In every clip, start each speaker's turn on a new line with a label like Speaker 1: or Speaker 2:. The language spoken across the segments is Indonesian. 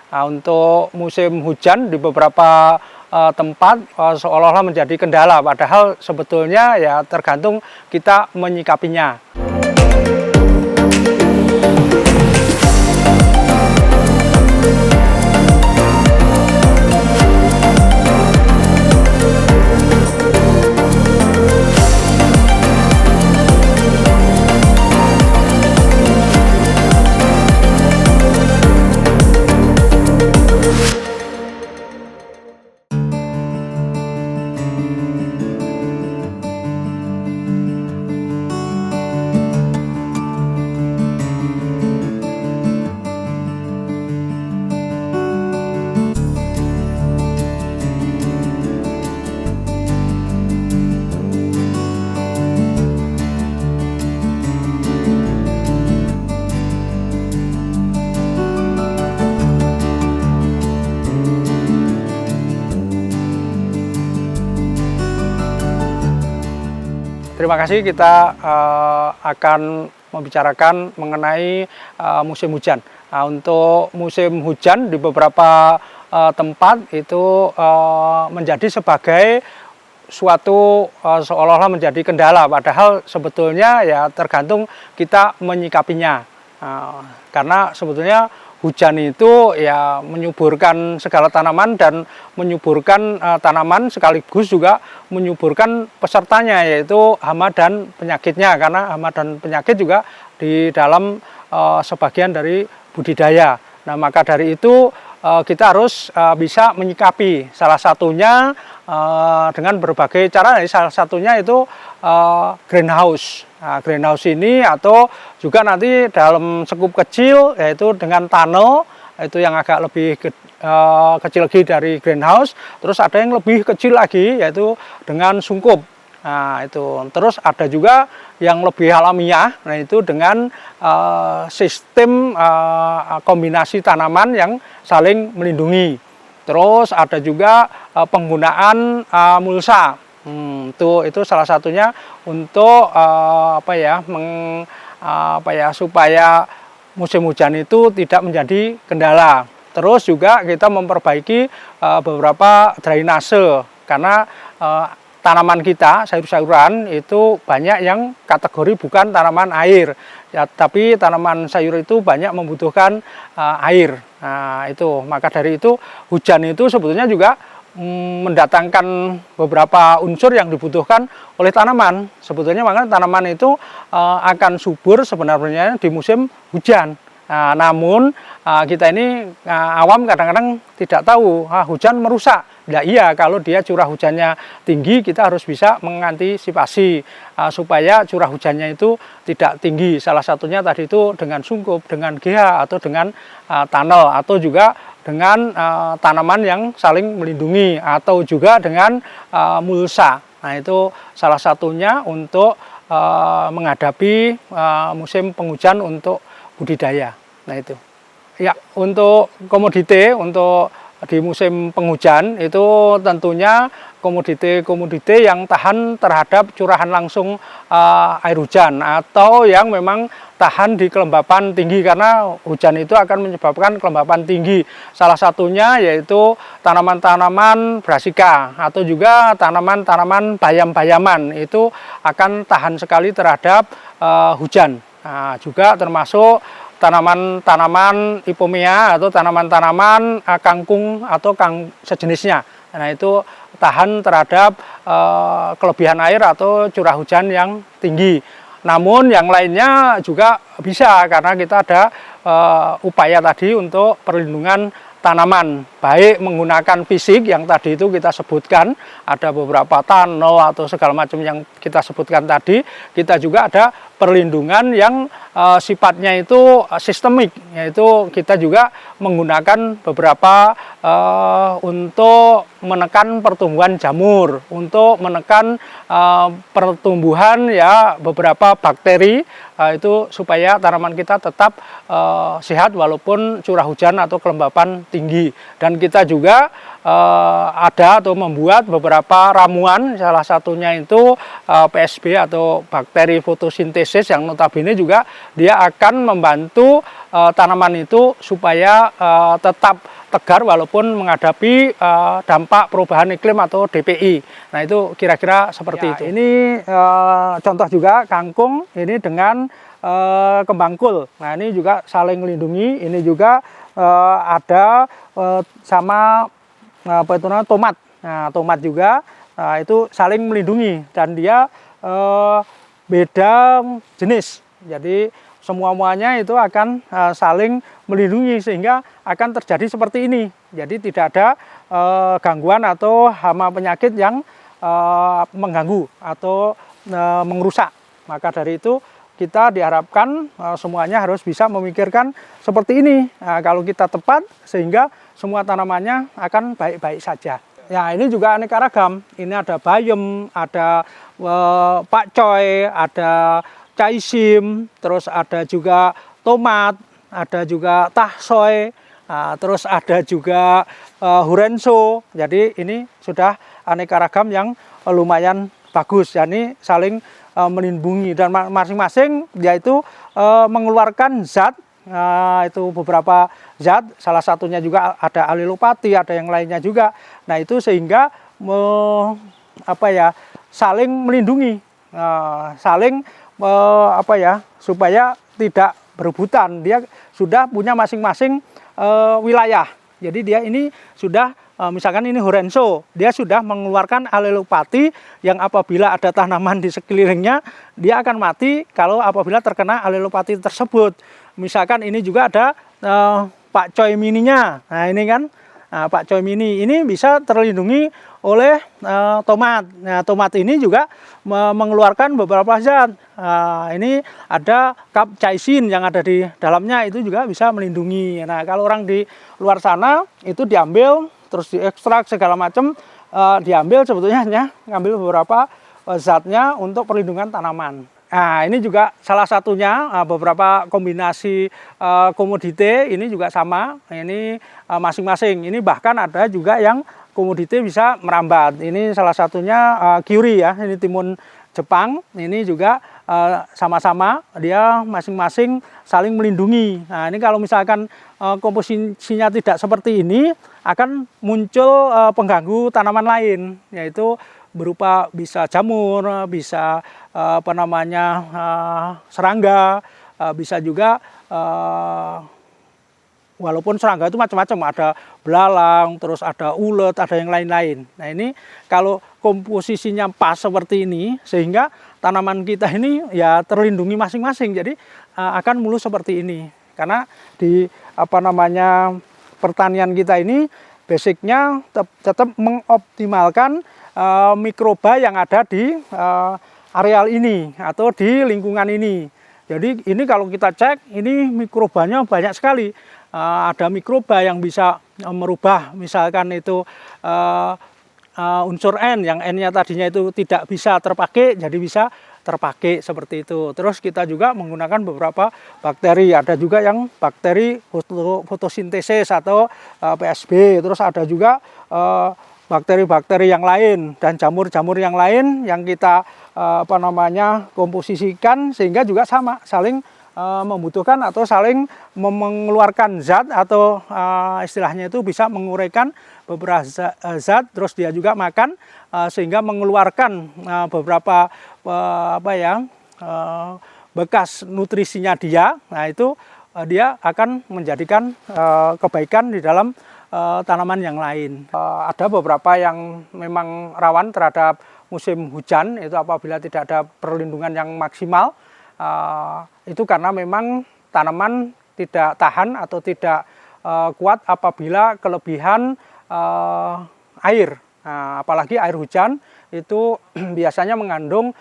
Speaker 1: Untuk musim hujan di beberapa tempat seolah-olah menjadi kendala, padahal sebetulnya ya tergantung kita menyikapinya. Terima kasih, kita akan membicarakan mengenai musim hujan. Untuk musim hujan di beberapa tempat itu menjadi sebagai suatu seolah-olah menjadi kendala, padahal sebetulnya ya tergantung kita menyikapinya. Karena sebetulnya hujan itu ya menyuburkan segala tanaman dan menyuburkan tanaman sekaligus juga menyuburkan pesertanya, yaitu hama dan penyakitnya, karena hama dan penyakit juga di dalam sebagian dari budidaya. Nah, maka dari itu kita harus bisa menyikapi, salah satunya dengan berbagai cara. Salah satunya itu greenhouse. Nah, greenhouse ini atau juga nanti dalam skup kecil, yaitu dengan tunnel, itu yang agak lebih kecil lagi dari greenhouse. Terus ada yang lebih kecil lagi, yaitu dengan sungkup. Nah, itu terus ada juga yang lebih alamiah, nah itu dengan sistem kombinasi tanaman yang saling melindungi. Terus ada juga penggunaan mulsa. Itu salah satunya untuk supaya musim hujan itu tidak menjadi kendala. Terus juga kita memperbaiki beberapa drainase, karena tanaman kita, sayur-sayuran itu banyak yang kategori bukan tanaman air, ya, tapi tanaman sayur itu banyak membutuhkan air. Nah, itu maka dari itu hujan itu sebetulnya juga mendatangkan beberapa unsur yang dibutuhkan oleh tanaman. Sebetulnya makanya tanaman itu akan subur sebenarnya di musim hujan. Nah, namun kita ini awam kadang-kadang tidak tahu hujan merusak. Ya iya, kalau dia curah hujannya tinggi, kita harus bisa mengantisipasi supaya curah hujannya itu tidak tinggi. Salah satunya tadi itu dengan sungkup, dengan GH, atau dengan tunnel, atau juga dengan tanaman yang saling melindungi, atau juga dengan mulsa. Nah, itu salah satunya untuk menghadapi musim penghujan untuk budidaya. Nah, itu ya, untuk komoditi untuk di musim penghujan itu tentunya komoditi yang tahan terhadap curahan langsung air hujan, atau yang memang tahan di kelembapan tinggi, karena hujan itu akan menyebabkan kelembapan tinggi. Salah satunya yaitu tanaman-tanaman brasika, atau juga tanaman-tanaman bayam-bayaman, itu akan tahan sekali terhadap hujan. Nah, juga termasuk tanaman-tanaman ipomea atau tanaman-tanaman kangkung atau sejenisnya. Nah, itu tahan terhadap kelebihan air atau curah hujan yang tinggi. Namun yang lainnya juga bisa, karena kita ada upaya tadi untuk perlindungan tanaman, baik menggunakan fisik yang tadi itu kita sebutkan, ada beberapa tunnel atau segala macam yang kita sebutkan tadi. Kita juga ada perlindungan yang sifatnya itu sistemik, yaitu kita juga menggunakan beberapa untuk menekan pertumbuhan jamur, untuk menekan pertumbuhan ya beberapa bakteri, itu supaya tanaman kita tetap sehat walaupun curah hujan atau kelembapan tinggi. Dan kita juga ada atau membuat beberapa ramuan, salah satunya itu PSB atau bakteri fotosintesis, yang notabene juga dia akan membantu tanaman itu supaya tetap tegar walaupun menghadapi dampak perubahan iklim atau DPI. Nah itu kira-kira seperti itu. Ini contoh juga kangkung ini dengan kembang kul. Nah ini juga saling melindungi. Ini juga ada sama apa itu namanya tomat. Nah tomat juga itu saling melindungi dan dia beda jenis. Jadi semuanya itu akan saling melindungi sehingga akan terjadi seperti ini. Jadi tidak ada gangguan atau hama penyakit yang mengganggu atau merusak. Maka dari itu kita diharapkan semuanya harus bisa memikirkan seperti ini. Nah, kalau kita tepat sehingga semua tanamannya akan baik-baik saja. Ya ini juga aneka ragam. Ini ada bayam, ada pakcoy, ada caisim, terus ada juga tomat, ada juga tahsoy, terus ada juga hurenso. Jadi ini sudah aneka ragam yang lumayan bagus. Jadi saling melindungi dan masing-masing yaitu mengeluarkan zat. Itu beberapa zat, salah satunya juga ada alilopati, ada yang lainnya juga. Nah itu sehingga saling melindungi, saling supaya tidak berebutan. Dia sudah punya masing-masing wilayah. Jadi dia ini sudah misalkan ini hurenso, dia sudah mengeluarkan alilopati yang apabila ada tanaman di sekelilingnya dia akan mati kalau apabila terkena alilopati tersebut. Misalkan ini juga ada pakcoy mininya. Nah ini kan pakcoy mini ini bisa terlindungi oleh tomat. Nah tomat ini juga mengeluarkan beberapa zat. Ini ada capsaicin yang ada di dalamnya, itu juga bisa melindungi. Nah kalau orang di luar sana itu diambil terus diekstrak segala macam, diambil sebetulnya hanya ngambil beberapa zatnya untuk perlindungan tanaman. Nah ini juga salah satunya beberapa kombinasi komoditi ini juga sama. Ini masing-masing. Ini bahkan ada juga yang komoditi bisa merambat. Ini salah satunya Kyuri ya. Ini timun Jepang. Ini juga sama-sama dia masing-masing saling melindungi. Nah ini kalau misalkan komposisinya tidak seperti ini akan muncul pengganggu tanaman lain, yaitu berupa bisa jamur, bisa serangga, bisa juga walaupun serangga itu macam-macam, ada belalang, terus ada ulet, ada yang lain-lain. Nah ini kalau komposisinya pas seperti ini sehingga tanaman kita ini ya terlindungi masing-masing, jadi akan mulus seperti ini. Karena di pertanian kita ini basicnya tetap mengoptimalkan mikroba yang ada di areal ini atau di lingkungan ini. Jadi ini kalau kita cek, ini mikrobanya banyak sekali. Ada mikroba yang bisa merubah, misalkan itu unsur N, yang N-nya tadinya itu tidak bisa terpakai, jadi bisa terpakai seperti itu. Terus kita juga menggunakan beberapa bakteri, ada juga yang bakteri fotosintesis atau PSB, terus ada juga bakteri-bakteri yang lain dan jamur-jamur yang lain yang kita komposisikan sehingga juga sama saling membutuhkan atau saling mengeluarkan zat atau istilahnya itu bisa menguraikan beberapa zat, terus dia juga makan sehingga mengeluarkan beberapa bekas nutrisinya dia. Nah itu dia akan menjadikan kebaikan di dalam tanaman yang lain. Ada beberapa yang memang rawan terhadap musim hujan, itu apabila tidak ada perlindungan yang maksimal, itu karena memang tanaman tidak tahan atau tidak kuat apabila kelebihan air. Nah, apalagi air hujan itu biasanya mengandung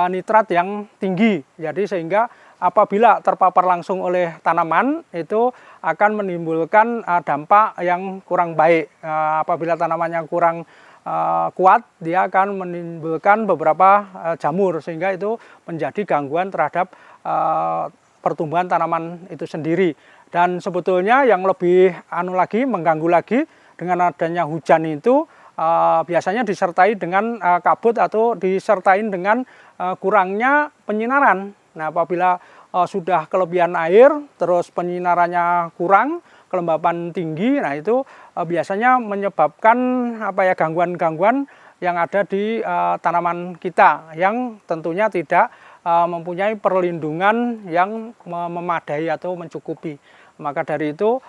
Speaker 1: nitrat yang tinggi, jadi sehingga apabila terpapar langsung oleh tanaman itu akan menimbulkan dampak yang kurang baik. Apabila tanamannya kurang kuat, dia akan menimbulkan beberapa jamur sehingga itu menjadi gangguan terhadap pertumbuhan tanaman itu sendiri. Dan sebetulnya yang lebih mengganggu lagi dengan adanya hujan itu biasanya disertai dengan kabut atau disertai dengan kurangnya penyinaran. Nah, apabila sudah kelebihan air, terus penyinarannya kurang, kelembapan tinggi. Nah itu biasanya menyebabkan gangguan-gangguan yang ada di tanaman kita, yang tentunya tidak mempunyai perlindungan yang memadai atau mencukupi. Maka dari itu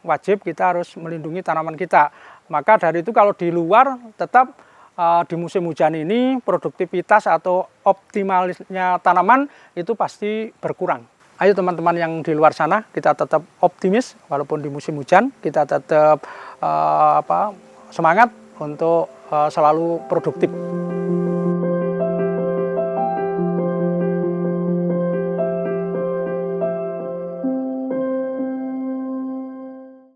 Speaker 1: wajib kita harus melindungi tanaman kita. Maka dari itu kalau di luar tetap di musim hujan ini produktivitas atau optimalnya tanaman itu pasti berkurang. Ayo teman-teman yang di luar sana, kita tetap optimis walaupun di musim hujan, kita tetap semangat untuk selalu produktif.